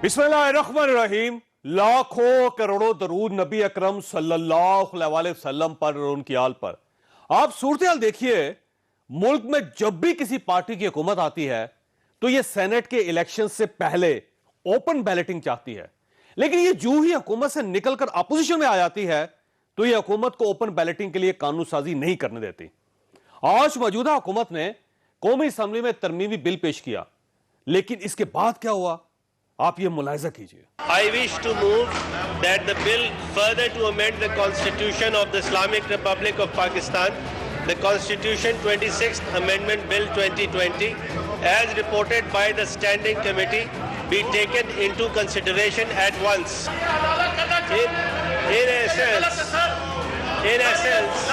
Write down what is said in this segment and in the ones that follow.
बिस्मिल्लाहिर्रहमानिर्रहीम। लाखों करोड़ों दरूद नबी अकरम सल्लल्लाहु अलैहि वसल्लम पर और उनकी आल पर। आप सूरत-ए-हाल देखिए, मुल्क में जब भी किसी पार्टी की हुकूमत आती है तो ये सेनेट के इलेक्शन से पहले ओपन बैलेटिंग चाहती है, लेकिन ये जो ही हुकूमत से निकलकर अपोजिशन में आ जाती है तो ये हुकूमत को ओपन बैलेटिंग के लिए कानून साजी नहीं करने देती। आज मौजूदा हुकूमत ने कौमी असेंबली में तरमीमी बिल पेश किया, लेकिन इसके बाद क्या हुआ आप ये मुलाहिजा कीजिए। I wish to move that the bill further to amend the Constitution of the Islamic Republic of Pakistan, the Constitution 26th Amendment Bill 2020, as reported by the Standing Committee, be taken into consideration at once. In essence,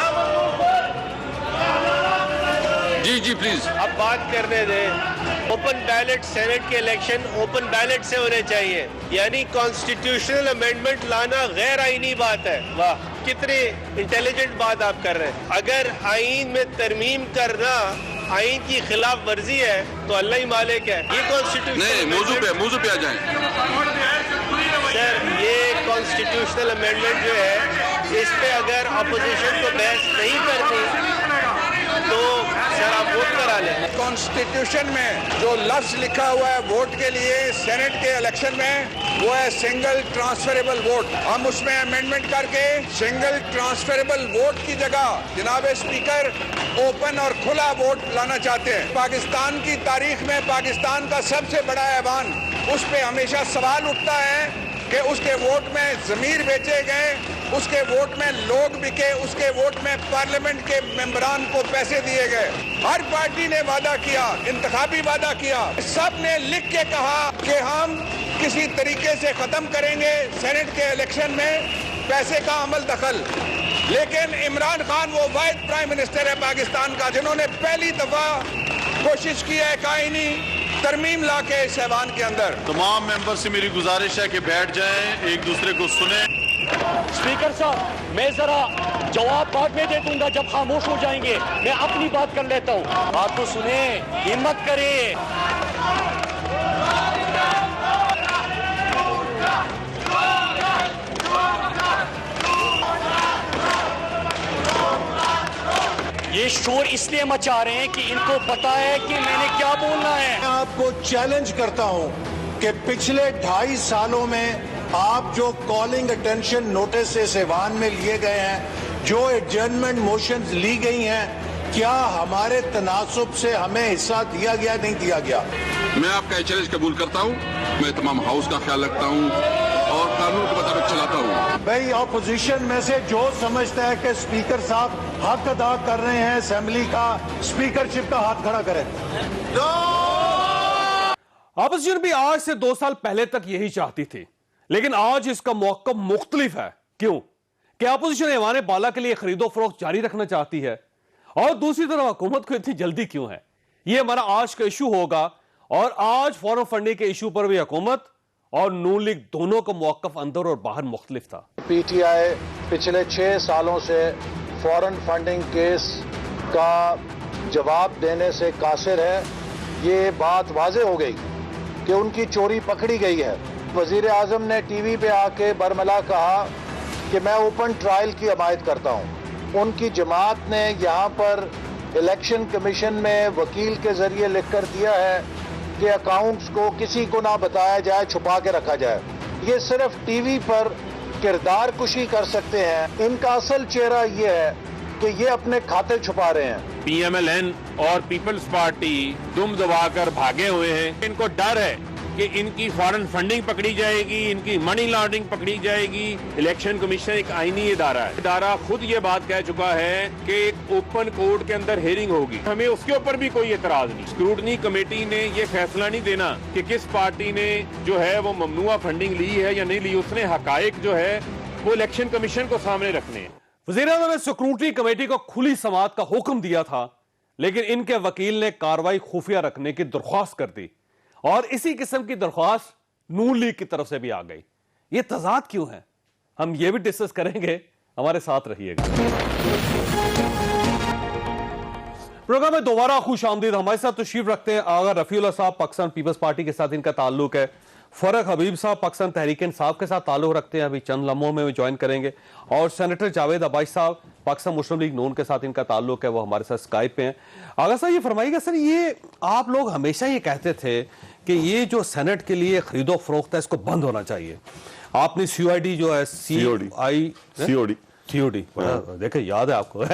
जी please अब बात करने दें। Open ballot senate के election open ballot से होने चाहिए, यानी कॉन्स्टिट्यूशनल अमेंडमेंट लाना गैर आईनी बात है। वाह, कितनी इंटेलिजेंट बात आप कर रहे हैं। अगर आईन में तरमीम करना आईन की खिलाफ वर्जी है तो अल्लाह ही मालिक है। ये कॉन्स्टिट्यूशन नहीं, मौजू पे आ जाएं। सर, ये कॉन्स्टिट्यूशनल अमेंडमेंट जो है, इस पे अगर अपोजिशन को बहस नहीं करनी तो सर आप वोट करा लें। कॉन्स्टिट्यूशन में जो लफ्ज लिखा हुआ है वोट के लिए सेनेट के इलेक्शन में, वो है सिंगल ट्रांसफरेबल वोट। हम उसमें अमेंडमेंट करके सिंगल ट्रांसफरेबल वोट की जगह जनाब स्पीकर ओपन और खुला वोट लाना चाहते हैं। पाकिस्तान की तारीख में पाकिस्तान का सबसे बड़ा ऐवान, उस पर हमेशा सवाल उठता है कि उसके वोट में ज़मीर बेचे गए, उसके वोट में लोग बिके, उसके वोट में पार्लियामेंट के मेंबरान को पैसे दिए गए। हर पार्टी ने वादा किया, इंतखाबी वादा किया, सब ने लिख के कहा कि हम किसी तरीके से ख़त्म करेंगे सेनेट के इलेक्शन में पैसे का अमल दखल। लेकिन इमरान खान वो वाहिद प्राइम मिनिस्टर है पाकिस्तान का जिन्होंने पहली दफ़ा कोशिश की है कायनी तरमीम ला के इस ऐवान के अंदर। तमाम मेंबर से मेरी गुजारिश है कि बैठ जाएं, एक दूसरे को सुने। स्पीकर साहब, मैं जरा जवाब बाद में दे दूंगा जब खामोश हो जाएंगे। मैं अपनी बात कर लेता हूँ, बात तो सुने, हिम्मत करें। ये शोर इसलिए मचा रहे हैं कि इनको पता है कि मैंने क्या बोलना है। मैं आपको चैलेंज करता हूं कि पिछले 2.5 सालों में आप जो कॉलिंग अटेंशन नोटिस इस ऐवान में लिए गए हैं, जो एडजर्नमेंट मोशंस ली गई हैं, क्या हमारे तनासुब से हमें हिस्सा दिया गया नहीं दिया गया? मैं आपका ये चैलेंज कबूल करता हूं। मैं तमाम हाउस का ख्याल रखता हूं और कानून के मुताबिक चलाता हूं। भाई अपोजिशन में से जो समझता है कि स्पीकर साहब हक अदा कर रहे हैं असेंबली का, स्पीकरशिप का हाथ खड़ा करें। अपोजिशन भी आज से 2 साल पहले तक यही चाहती थी, लेकिन आज इसका मौक़िफ़ मुख्तलिफ है। क्यों? कि अपोजिशन ऐवान बाला के लिए खरीदो फरोख्त जारी रखना चाहती है, और दूसरी तरफ हुकूमत को इतनी जल्दी क्यों है। यह हमारा आज का इशू होगा, और आज फॉरेन फंडिंग के इशू पर भी हुकूमत और नून लीग दोनों का मौक़िफ़ अंदर और बाहर मुख्तलिफ था। पीटीआई पिछले 6 सालों से फॉरेन फंडिंग केस का जवाब देने से कासिर है। ये बात वाज़ेह हो गई कि उनकी चोरी पकड़ी गई है। वज़ीर आज़म ने टीवी पे आके बरमला कहा कि मैं ओपन ट्रायल की हमायत करता हूँ। उनकी जमात ने यहाँ पर इलेक्शन कमीशन में वकील के ज़रिए लिख कर दिया है कि अकाउंट्स को किसी को ना बताया जाए, छुपा के रखा जाए। ये सिर्फ टीवी पर किरदार कुशी कर सकते हैं। इनका असल चेहरा ये है कि ये अपने खाते छुपा रहे हैं। पीएमएलएन और पीपल्स पार्टी दुम दबाकर भागे हुए हैं। इनको डर है कि इनकी फॉरेन फंडिंग पकड़ी जाएगी, इनकी मनी लॉन्ड्रिंग पकड़ी जाएगी। इलेक्शन कमीशन एक आईनी इदारा है। इदारा खुद ये बात कह चुका है कि एक ओपन कोर्ट के अंदर हेयरिंग होगी, हमें उसके ऊपर भी कोई एतराज नहीं। स्क्रूटनी कमेटी ने ये फैसला नहीं देना कि किस पार्टी ने जो है वो ममनुआ फंडिंग ली है या नहीं ली। उसने हकायक जो है वो इलेक्शन कमीशन को सामने रखने हैं। वज़ीर-ए-आज़म ने स्क्रूटनी कमेटी को खुली समाअत का हुक्म दिया था, लेकिन इनके वकील ने कार्रवाई खुफिया रखने की दरख्वास्त कर दी, और इसी किस्म की दरख्वास्त नून लीग की तरफ से भी आ गई। ये तजाद क्यों है, हम ये भी डिस्कस करेंगे। हमारे साथ रहिएगा। प्रोग्राम में दोबारा खुश आमदीद। हमारे साथ तशरीफ रखते हैं आगा रफीउल्लाह साहब, पाकिस्तान पीपल्स पार्टी के साथ इनका ताल्लुक है। फरक हबीब साहब पाकिस्तान तहरीक इंसाफ के साथ ताल्लुक रखते हैं, अभी चंद लम्हों में ज्वाइन करेंगे। और सेनेटर जावेद अब्बासी साहब पाकिस्तान मुस्लिम लीग नून के साथ इनका ताल्लुक है, वो हमारे साथ स्काइप पे हैं। आगा साहब ये फरमाइएगा सर, ये आप लोग हमेशा ये कहते थे कि ये जो सेनेट के लिए खरीदो फरोख्त है इसको बंद होना चाहिए। आपने COD जो है COD देखे याद है आपको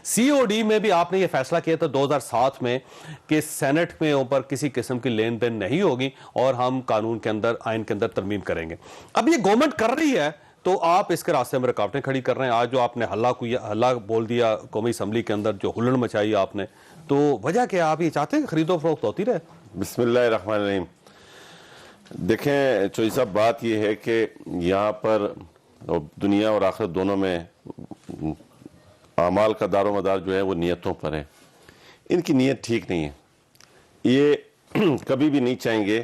COD में भी आपने ये फैसला किया था 2007 में कि सेनेट में ऊपर किसी किस्म की लेन देन नहीं होगी और हम कानून के अंदर, आइन के अंदर तरमीम करेंगे। अब ये गवर्नमेंट कर रही है तो आप इसके रास्ते में रुकावटें खड़ी कर रहे हैं। आज जो आपने हल्ला बोल दिया कौमी असम्बली के अंदर, जो हुल्लड़ मचाई आपने, तो वजह क्या? आप ये चाहते हैं खरीदो फरोख्त होती रहे? बिस्मिल्लाहिर्रहमानिर्रहीम। देखें चोई साहब, बात यह है कि यहाँ पर दुनिया और आखिरत दोनों में आमाल का दारोमदार जो है वो नियतों पर है। इनकी नियत ठीक नहीं है। ये कभी भी नहीं चाहेंगे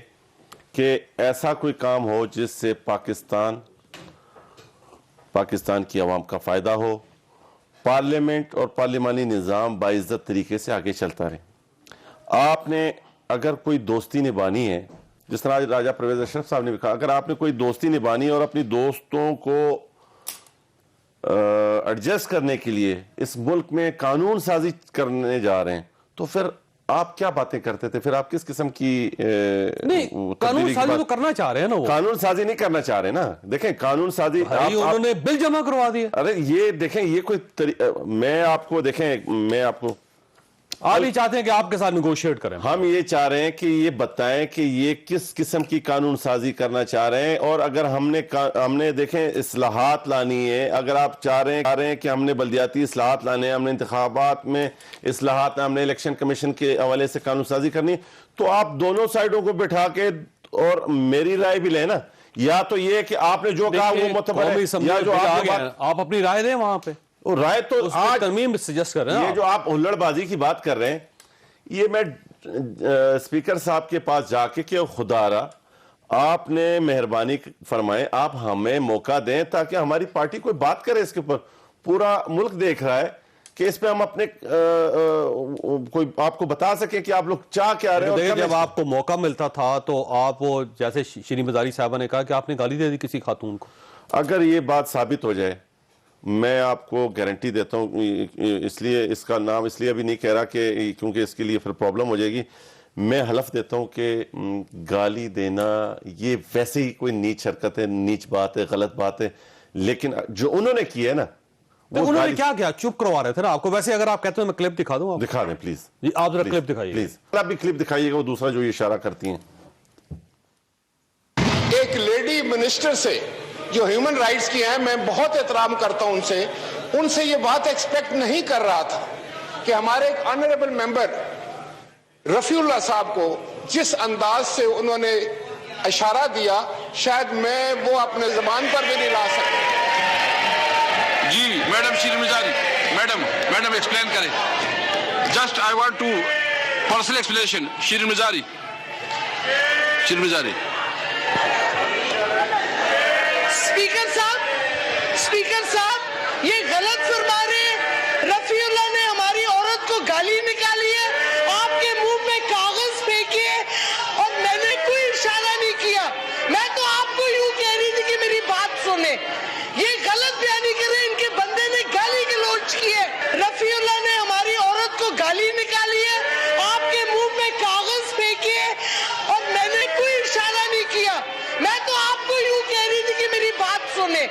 कि ऐसा कोई काम हो जिससे पाकिस्तान की आवाम का फ़ायदा हो, पार्लियामेंट और पार्लिमानी निज़ाम बाइज़्ज़त तरीके से आगे चलता रहे। आपने अगर कोई दोस्ती निभानी है, जिस तरह राजा परवेज़ अशरफ साहब ने भी कहा, अगर आपने कोई दोस्ती निभानी है और अपनी दोस्तों को एडजस्ट करने के लिए इस मुल्क में कानून साजी करने जा रहे हैं, तो फिर आप क्या बातें करते थे? फिर आप किस किस्म की नहीं, कानून साजी तो करना चाह रहे हैं ना, वो कानून साजी नहीं करना चाह रहे ना। देखें कानून साजी उन्होंने बिल जमा करवा दिया। अरे ये देखें, ये कोई आप ये चाहते हैं कि आपके साथ निगोशिएट करें? हम ये चाह रहे हैं कि ये बताएं कि ये किस किस्म की कानून साजी करना चाह रहे हैं। और अगर हमने देखें इस्लाहात लानी है, अगर आप चाह रहे हैं कि हमने बल्दियाती इस्लाहात लाने हैं, हमने इंतखाबात में इस्लाहात, हमने इलेक्शन कमीशन के हवाले से कानून साजी करनी, तो आप दोनों साइडों को बिठा के और मेरी राय भी लें ना। या तो ये कि आपने जो कहा वो मुतबर है, या जो आप अपनी राय दें वहां पे। और राय तो आज तरमीम सजेस्ट कर रहे हैं। ये जो आप हुल्लड़बाजी की बात कर रहे हैं, ये मैं स्पीकर साहब के पास जाके कि खुदारा आपने मेहरबानी फरमाए, आप हमें मौका दें ताकि हमारी पार्टी कोई बात करे इसके ऊपर। पूरा मुल्क देख रहा है कि इस पे हम अपने कोई आपको बता सके कि आप लोग चाह क्या रहे हैं। जब आपको मौका मिलता था तो आप वो, जैसे शिरीन मजारी साहबा ने कहा कि आपने गाली दे दी किसी खातून को, अगर ये बात साबित हो जाए, मैं आपको गारंटी देता हूँ, इसलिए इसका नाम इसलिए अभी नहीं कह रहा कि क्योंकि इसके लिए फिर प्रॉब्लम हो जाएगी, मैं हलफ देता हूँ कि गाली देना ये वैसे ही कोई नीच हरकत है, नीच बात है, गलत बात है। लेकिन जो उन्होंने किया है ना, तो उन्होंने क्या किया? चुप करवा रहे थे ना आपको। वैसे अगर आप कहते हो मैं क्लिप दिखा दूं, आप दिखा दें प्लीज जी। आप जरा क्लिप दिखाइए प्लीज, आप भी क्लिप दिखाइएगा। वो दूसरा जो ये इशारा करती हैं, एक लेडी मिनिस्टर से जो ह्यूमन राइट्स की हैं, मैं बहुत एहतराम करता हूं उनसे ये बात एक्सपेक्ट नहीं कर रहा था कि हमारे एक ऑनरेबल मेंबर रफीउल्लाह साहब को जिस अंदाज से उन्होंने इशारा दिया, शायद मैं वो अपने ज़बान पर भी नहीं ला सकता। जी madam Shireen Mazari, madam explain करें। Just I want to personal explanation. Shireen Mazari, speaker साहब ये गलत फरमा रहे हैं। रफीउल्लाह ने हमारी औरत को गाली निकाली है, आपके मुंह में कागज फेंके और मैंने कोई इशारा नहीं किया। मैं तो आपको यूं कह रही थी कि मेरी बात सुने। ये गलत बयानी कर रहे हैं, इनके बंदे ने गाली गलौज की है। रफीउल्लाह ने हमारी औरत को गाली निकाली है, आपके मुंह में कागज फेंके और मैंने कोई इशारा नहीं किया। मैं तो आपको यूं कह रही थी कि मेरी बात सुने।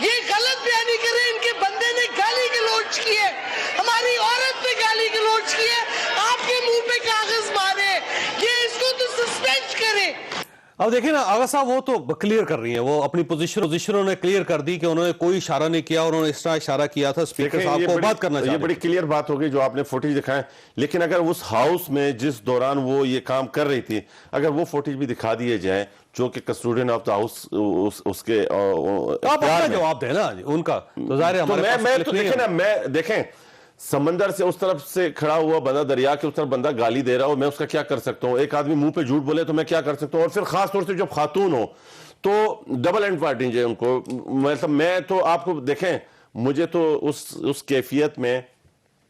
ये गलत बयानी कर रहे हैं, इनके बंदे ने गाली गलौज की है, हमारी औरत पे गाली गलौज की है, आपके मुंह पे कागज मारे। ये इसको तो सस्पेंड करें। अब देखिए ना आगा साहब, वो तो क्लियर कर रही हैं, वो अपनी पोजीशन उन्होंने क्लियर कर दी कि उन्होंने कोई इशारा नहीं किया, उन्होंने इस तरह इशारा किया था स्पीकर साहब को बात करना चाहिए। ये बड़ी क्लियर बात हो गई जो आपने फुटेज दिखाया। लेकिन अगर उस हाउस में जिस दौरान वो ये काम कर रही थी, अगर वो फुटेज भी दिखा दिए जाए जो कि कस्टोडियन ऑफ द हाउस उसके आप अपना जवाब दें ना उनका, तो जाहिर है हमारे मैं तो देखें ना, मैं देखें समंदर से उस तरफ से खड़ा हुआ बंदा, दरिया के उस तरफ बंदा गाली दे रहा हो, मैं उसका क्या कर सकता हूँ? एक आदमी मुंह पे झूठ बोले तो मैं क्या कर सकता हूँ? और फिर खास तौर से जब खातून हो तो डबल एंड पार्टी है उनको। मतलब मैं तो आपको देखें, मुझे तो उस कैफियत में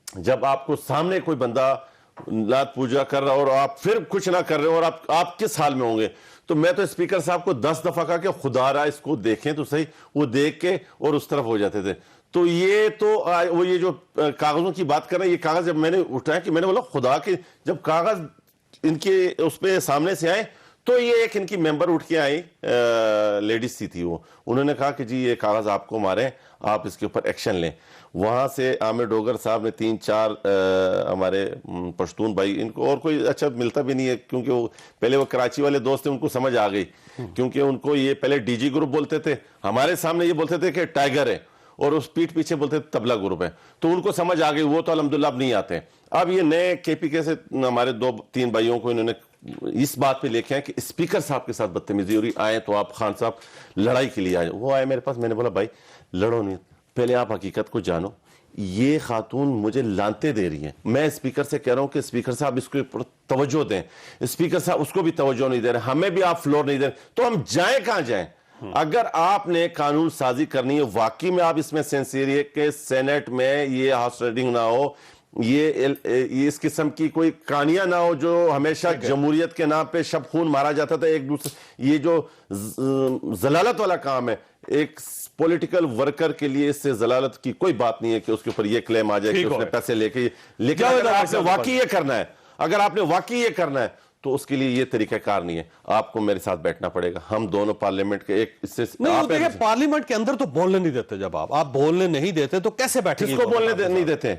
जब आपको सामने कोई बंदा لات پوجا کر رہا اور آپ پھر کچھ نہ کر رہے ہو، اور آپ کس حال میں ہوں گے؟ تو میں تو اسپیکر صاحب کو 10 دفعہ کہا کہ خدا رہا اس کو دیکھیں تو صحیح، وہ دیکھ کے اور اس طرف ہو جاتے تھے. تو یہ جو کاغذوں کی بات کر رہے ہیں، یہ کاغذ جب میں نے اٹھایا کہ میں نے بولا خدا کے، جب کاغذ ان کے اس پہ سامنے سے آئے تو یہ ایک ان کی ممبر اٹھ کے آئی، لیڈیز سی تھی وہ، انہوں نے کہا کہ جی یہ کاغذ آپ کو مارے، آپ اس کے اوپر ایکشن لیں. وہاں سے عامر ڈوگر صاحب نے 3-4 ہمارے پشتون بھائی، ان کو اور کوئی اچھا ملتا بھی نہیں ہے کیونکہ وہ پہلے وہ کراچی والے دوست تھے، ان کو سمجھ آ گئی کیونکہ ان کو یہ پہلے ڈی جی گروپ بولتے تھے، ہمارے سامنے یہ بولتے تھے کہ ٹائیگر ہے، اور اس پیٹھ پیچھے بولتے تھے تبلا گروپ ہے، تو ان کو سمجھ آ گئی. وہ تو الحمدللہ اب نہیں آتے. اب یہ نئے کے پی کے سے ہمارے 2-3 بھائیوں کو انہوں نے اس بات پہ لے کے آئے کہ اسپیکر صاحب کے ساتھ بدتمیزی ہو رہی، آئے تو آپ خان صاحب لڑائی کے لیے آئے. وہ آئے میرے پاس، میں نے بولا بھائی لڑو نہیں، پہلے آپ حقیقت کو جانو. یہ خاتون مجھے لانتے دے رہی ہیں، میں اسپیکر سے کہہ رہا ہوں کہ اسپیکر صاحب اس کو توجہ دیں، اسپیکر صاحب اس کو بھی توجہ نہیں دے رہے، ہمیں بھی آپ فلور نہیں دے رہے، تو ہم جائیں کہاں جائیں؟ اگر آپ نے قانون سازی کرنی ہے، واقعی میں آپ اس میں سینسیئر ہے کہ سینٹ میں یہ ہارس ریڈنگ نہ ہو، یہ اس قسم کی کوئی کہانیاں نہ ہو جو ہمیشہ جمہوریت کے نام پہ شب خون مارا جاتا تھا ایک دوسرے، یہ جو ضلالت والا کام ہے، ایک پولیٹیکل ورکر کے لیے اس سے ضلالت کی کوئی بات نہیں ہے کہ اس کے اوپر یہ کلیم آ جائے کہ اس نے پیسے لے کے. لیکن اگر آپ نے واقعی یہ کرنا ہے تو اس کے لیے یہ طریقہ کار نہیں ہے. آپ کو میرے ساتھ بیٹھنا پڑے گا، ہم دونوں پارلیمنٹ کے ایک اس سے پارلیمنٹ کے اندر تو بولنے نہیں دیتے. جب آپ بولنے نہیں دیتے تو کیسے بیٹھیں گے؟ کس کو بولنے نہیں دیتے؟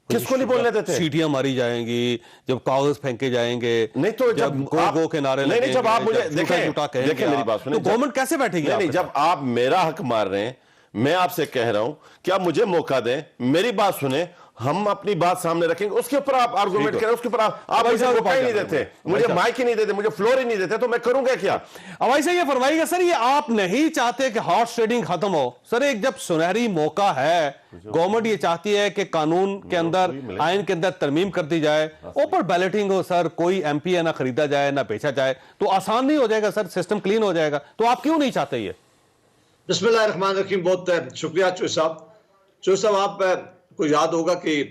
کس کو نہیں بولنے دیتے؟ سیٹیاں ماری جائیں گی، جب کاغذ پھینکے جائیں گے، نہیں تو جب گو کے نعرے لگیں گے، جب آپ مجھے دیکھیں میری بات سنیں، تو گورنمنٹ کیسے بیٹھے گی؟ نہیں، جب آپ میرا حق مار رہے ہیں، میں آپ سے کہہ رہا ہوں کہ آپ مجھے موقع دیں، میری بات سنیں، ہم اپنی بات سامنے رکھیں گے، اس کے اوپر آپ آرگومنٹ کریں، اس کے اوپر آپ مجھے موقع ہی نہیں دیتے، مجھے مائک ہی نہیں دیتے، مجھے فلور ہی نہیں دیتے، تو میں کروں گا کیا؟ اب ایسا یہ فرمائیے گا سر، یہ آپ نہیں چاہتے کہ ہارس ٹریڈنگ ختم ہو؟ سر ایک جب سنہری موقع ہے، گورنمنٹ یہ چاہتی ہے کہ قانون کے اندر، آئین کے اندر ترمیم کر دی جائے، اوپر بیلٹنگ ہو سر، کوئی ایم پی ہے نہ خریدا جائے نہ بیچا جائے، تو آسان نہیں ہو جائے گا سر، سسٹم کلین ہو جائے گا؟ تو آپ کیوں نہیں چاہتے یہ؟ بسم اللہ الرحمن الرحیم. بہت شکریہ چوہے صاحب. چوہے صاحب، آپ کو یاد ہوگا کہ